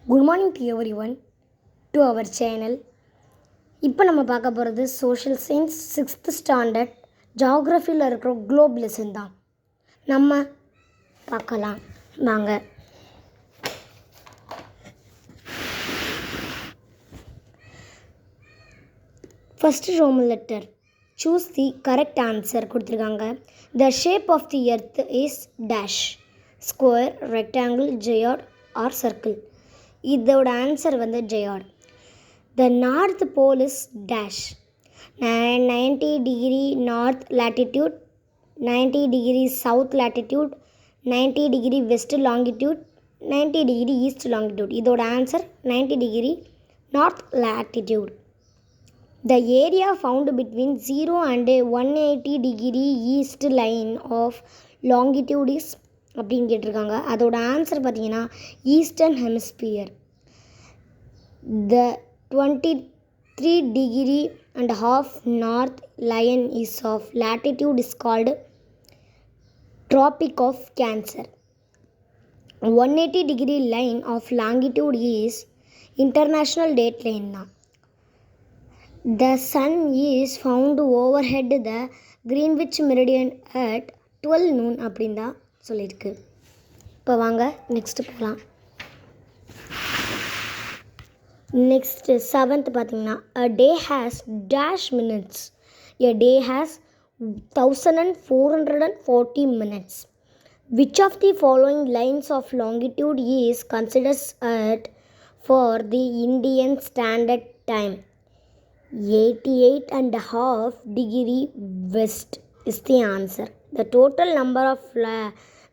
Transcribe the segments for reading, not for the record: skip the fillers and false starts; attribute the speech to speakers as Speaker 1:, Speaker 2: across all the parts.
Speaker 1: Good morning to everyone to our channel. இப்போ நம்ம பார்க்க போகிறது சோஷியல் சயின்ஸ் 6th ஸ்டாண்டர்ட் ஜாகிரஃபியில் இருக்கிற குளோப் லெசன் தான். நம்ம பார்க்கலாம் வாங்க. First Roman letter. Choose the correct answer கொடுத்துருக்காங்க. The shape of the earth is dash, square, rectangle, geoid or circle. இதோட ஆன்சர் வந்து geoid. The north pole is dash, 90 degree north latitude, 90 degree south latitude, 90 degree west longitude, 90 degree east longitude. இதோட answer 90 degree north latitude. The area found between 0 and 180 degree east line of longitude is அப்படின்னு கேட்டிருக்காங்க. அதோட answer பார்த்தீங்கன்னா eastern hemisphere. The 23 degree and half north line is of latitude is called Tropic of Cancer. 180 degree line of longitude is international date line தான். The sun is found overhead the Greenwich meridian at 12 noon அப்படின்னு தான் சொல்லியிருக்கு. இப்போ வாங்க next போகலாம். Next 7th பார்த்தீங்கன்னா a day has dash minutes. A day has 1440 minutes. Which of the following lines of longitude is considered at for the Indian Standard Time? 88.5 degree west is the answer. The total number of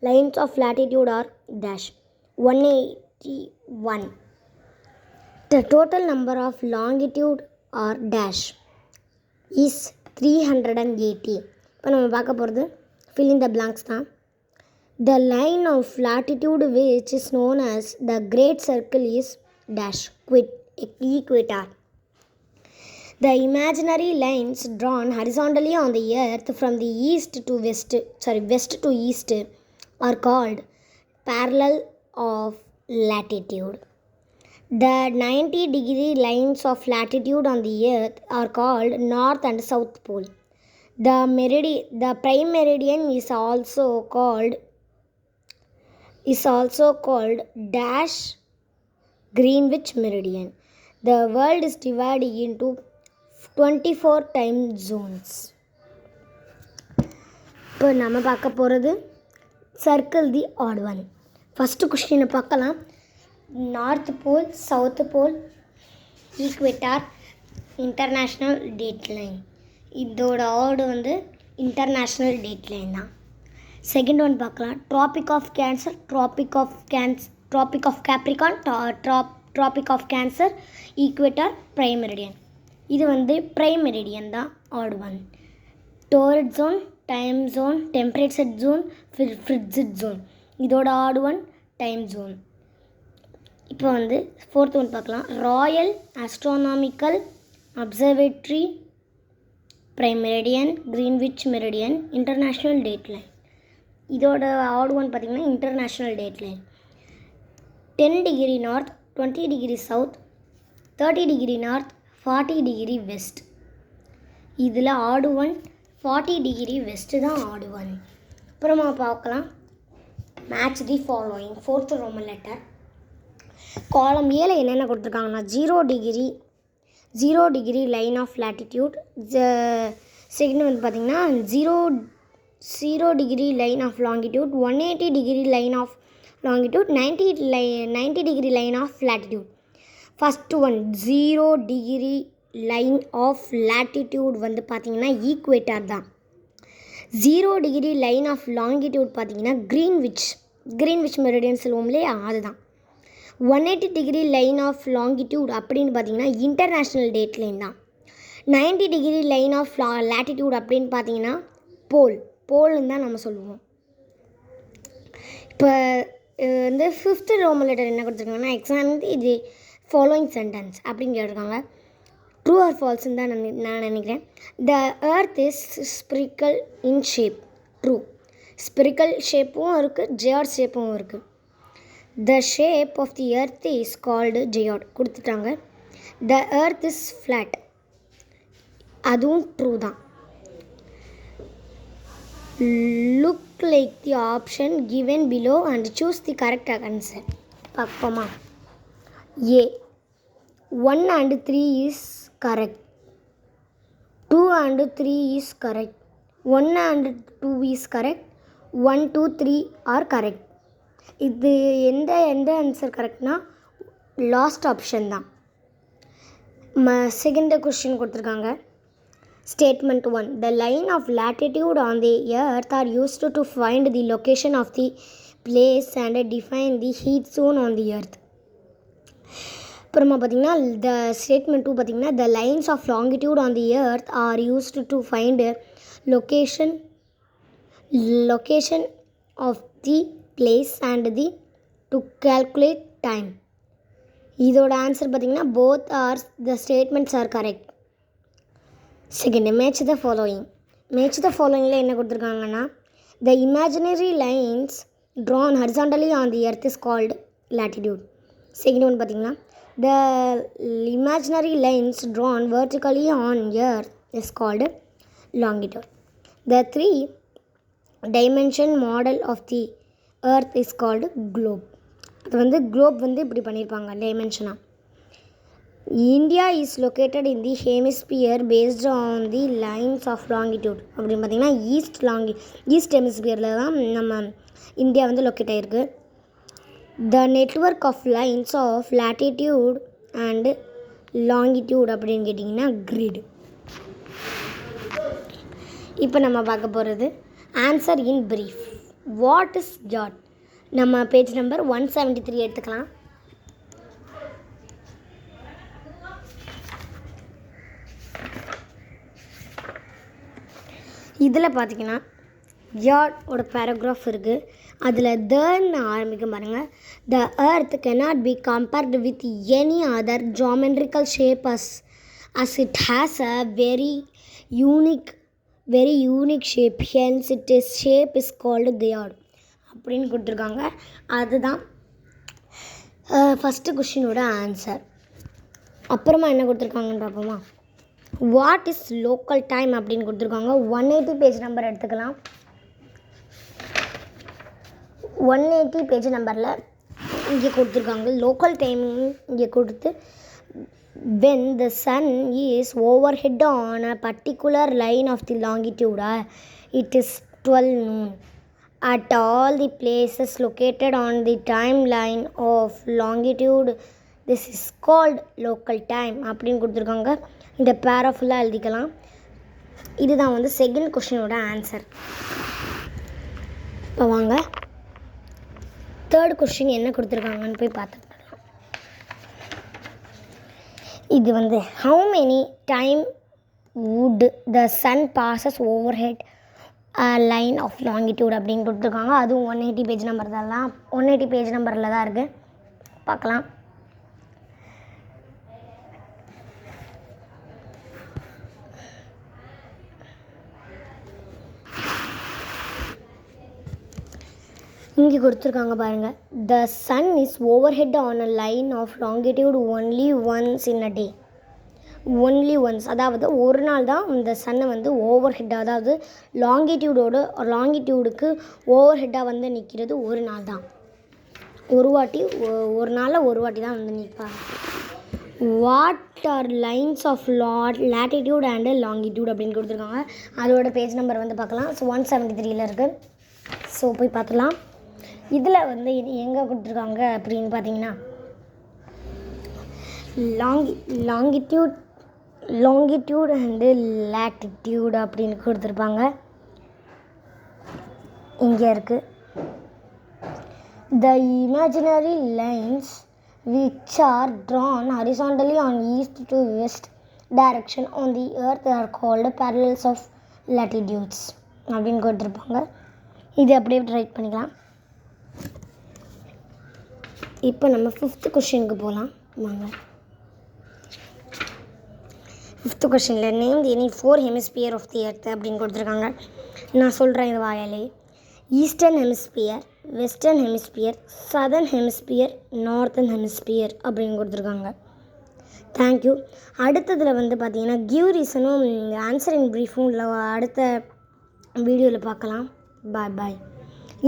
Speaker 1: lines of latitude are dash 181. The total number of longitude are dash is 380. இப்போ நம்ம பார்க்க போகிறது fill in the blanks தான். The line of latitude which is known as the Great Circle is dash equator. The imaginary lines drawn horizontally on the earth from the west to east are called parallel of latitude. The 90 degree lines of latitude on the earth are called north and south pole. The prime meridian is also called dash Greenwich meridian. The world is divided into 24 time zones. இப்போ நம்ம பார்க்க போகிறது circle தி add one. First கொஸ்டினை பார்க்கலாம். North pole, south pole, Ecuador, international date line. இதோட ஆர்டு வந்து international date line தான். Second one பார்க்கலாம். Traffic of cancer, traffic of Capricorn, traffic of cancer, Ecuador, prime meridian. இது வந்து பிரைம் மெரிடியன் தான் add one. டோரிட் zone, time zone, temperature zone, frigid zone. இதோட add one time zone. இப்போ வந்து fourth one பார்க்கலாம். Royal astronomical observatory, prime meridian, Greenwich meridian, international date line. இதோட add one பார்த்திங்கன்னா international date line. 10 degree north, 20 degree south, 30 degree north, 40 degree west. இதில் ஆடு one 40 degree west தான் ஆடு one. அப்புறமா பார்க்கலாம். Match the following. 4th roman letter. Column ஏல என்னென்ன கொடுத்துருக்காங்கன்னா 0 degree line of latitude. Second வந்து பார்த்திங்கன்னா 0 degree line of longitude, 180 degree line of longitude, 90 degree line of latitude. First one 0 degree line of latitude வந்து பார்த்திங்கன்னா equator தான். 0 degree line of longitude பார்த்திங்கன்னா Greenwich meridian சொல்லுவோம் இல்லையா, அதுதான். 180 degree line of longitude அப்படின்னு பார்த்திங்கன்னா இன்டர்நேஷ்னல் டேட் லைன் தான். 90 degree line of latitude அப்படின்னு பார்த்திங்கன்னா போல்னு தான் நம்ம சொல்லுவோம். இப்போ வந்து 5th ரோமன் லெட்டர் என்ன கொடுத்துருக்காங்கன்னா எக்ஸாம்பிள் இது ஃபாலோயிங் சென்டென்ஸ் அப்படின்னு கேட்டிருக்காங்க. ட்ரூ ஆர் ஃபால்ஸ்ன்னு தான் நான் நினைக்கிறேன். The earth is spherical in shape. True. Spherical ஷேப்பும் இருக்குது, ஜியாட் ஷேப்பும் இருக்குது. The shape of the earth is called geoid கொடுத்துட்டாங்க. த எர்த் இஸ் ஃப்ளாட், அதுவும் ட்ரூ தான். Look like the option given below and choose the correct answer. பார்ப்போமா? A 1 and 3 is correct. 2 and 3 is correct. 1 and 2 is correct. 1, 2, 3 are correct. இது எந்த answer கரெக்ட்னா last option தான். Second question கொடுத்துருக்காங்க. Statement 1. The line of latitude on the earth are used to find the location of the place and define the heat zone on the earth. அப்புறமா பார்த்திங்கன்னா the statement 2 பார்த்திங்கன்னா the lines of longitude on the earth are used to find location of the place and to calculate time. இதோட answer பார்த்திங்கன்னா both are the statements are correct. Second, match the following. Match the ஃபாலோயிங்கில் என்ன கொடுத்துருக்காங்கன்னா the imaginary lines drawn horizontally on the earth is called latitude. Second one பார்த்திங்கன்னா the imaginary lines drawn vertically on earth is called longitude. The 3 dimension model of the earth is called globe. அது globe இப்படி பண்ணியிருப்பாங்க டைமென்ஷனாக. India is located in the hemisphere based on the lines of longitude. அப்படின்னு பார்த்திங்கன்னா east ஹெமிஸ்பியரில் தான் நம்ம India locate ஆகிருக்கு. The network of lines of latitude and longitude அப்படின்னு கேட்டிங்கன்னா கிரிட். இப்போ நம்ம பார்க்க போகிறது answer in brief. What is ஜாட்? நம்ம பேஜ் நம்பர் 173 எடுத்துக்கலாம். இதில் பார்த்திங்கன்னா ஜாட்டோட பேராகிராஃப் இருக்குது. அதில் தன்னு ஆரம்பிக்க பாருங்கள். The earth cannot be compared with any other geometrical shape as it has a very unique shape, hence its shape is called gyad அப்படின்னு கொடுத்துருக்காங்க. அதுதான் ஃபஸ்ட்டு கொஸ்டினோட ஆன்சர். அப்புறமா என்ன கொடுத்துருக்காங்கன்னு பார்ப்போமா? வாட் இஸ் லோக்கல் டைம் அப்படின்னு கொடுத்துருக்காங்க. 180 பேஜ் நம்பர் எடுத்துக்கலாம். 180 பேஜ் நம்பரில் இங்கே கொடுத்துருக்காங்க லோக்கல் டைம். இங்கே கொடுத்து when the sun is overhead on a particular line of the longitude, it is 12 noon at all the places located on the timeline of longitude. This is called local time அப்படின்னு கொடுத்துருக்காங்க. இந்த பேரா ஃபுல்லாக எழுதிக்கலாம். இதுதான் second கொஸ்டினோட answer. இப்போ வாங்க third question என்ன கொடுத்துருக்காங்கன்னு போய் பார்த்துக்கலாம். இது how many time would the sun passes overhead a line of longitude அப்படின்னு கொடுத்துருக்காங்க. அதுவும் 180 பேஜ் நம்பர் தான். 180 பேஜ் நம்பரில் தான் இருக்குது. பார்க்கலாம். இங்கே கொடுத்துருக்காங்க பாருங்கள். The sun is overhead on a line of longitude only once in a day. Only once, அதாவது ஒரு நாள் தான் இந்த சன்னை ஓவர்ஹெட், அதாவது லாங்கிடியூடுக்கு ஓவர்ஹெட்டாக நிற்கிறது ஒரு நாள் தான். ஒரு நாளில் ஒரு வாட்டி தான் நிற்பாங்க. What are lines of latitude and longitude அப்படின்னு கொடுத்துருக்காங்க. அதோட பேஜ் நம்பர் பார்க்கலாம். 173 இருக்குது. ஸோ போய் பார்த்துலாம். இதில் எங்கே கொடுத்துருக்காங்க அப்படின்னு பார்த்தீங்கன்னா லாங்கிடியூட் அண்டு லேட்டிடியூட் அப்படின்னு கொடுத்துருப்பாங்க. இங்கே இருக்குது. த imaginary lines which are drawn horizontally on east to west direction on the earth are called parallels of latitudes அப்படின்னு கொடுத்துருப்பாங்க. இது அப்படியே ரைட் பண்ணிக்கலாம். இப்போ நம்ம 5th கொஸ்டினுக்கு போகலாம் வாங்க. 5th கொஸ்டினில் name any 4 hemisphere of the earth அப்படின்னு கொடுத்துருக்காங்க. நான் சொல்கிறேன் இது வாயாலே. Eastern hemisphere, western hemisphere, southern hemisphere, northern hemisphere அப்படின்னு கொடுத்துருக்காங்க. தேங்க்யூ. அடுத்ததில் வந்து பார்த்தீங்கன்னா கிவ் ரீசனும் ஆன்சரிங் ப்ரீஃபும் இல்லை அடுத்த வீடியோவில் பார்க்கலாம். பாய் பாய்.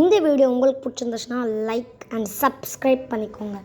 Speaker 1: இந்த வீடியோ உங்களுக்கு பிடிச்சிருந்துச்சுன்னா லைக் அண்ட் சப்ஸ்கிரைப் பண்ணிக்கோங்க.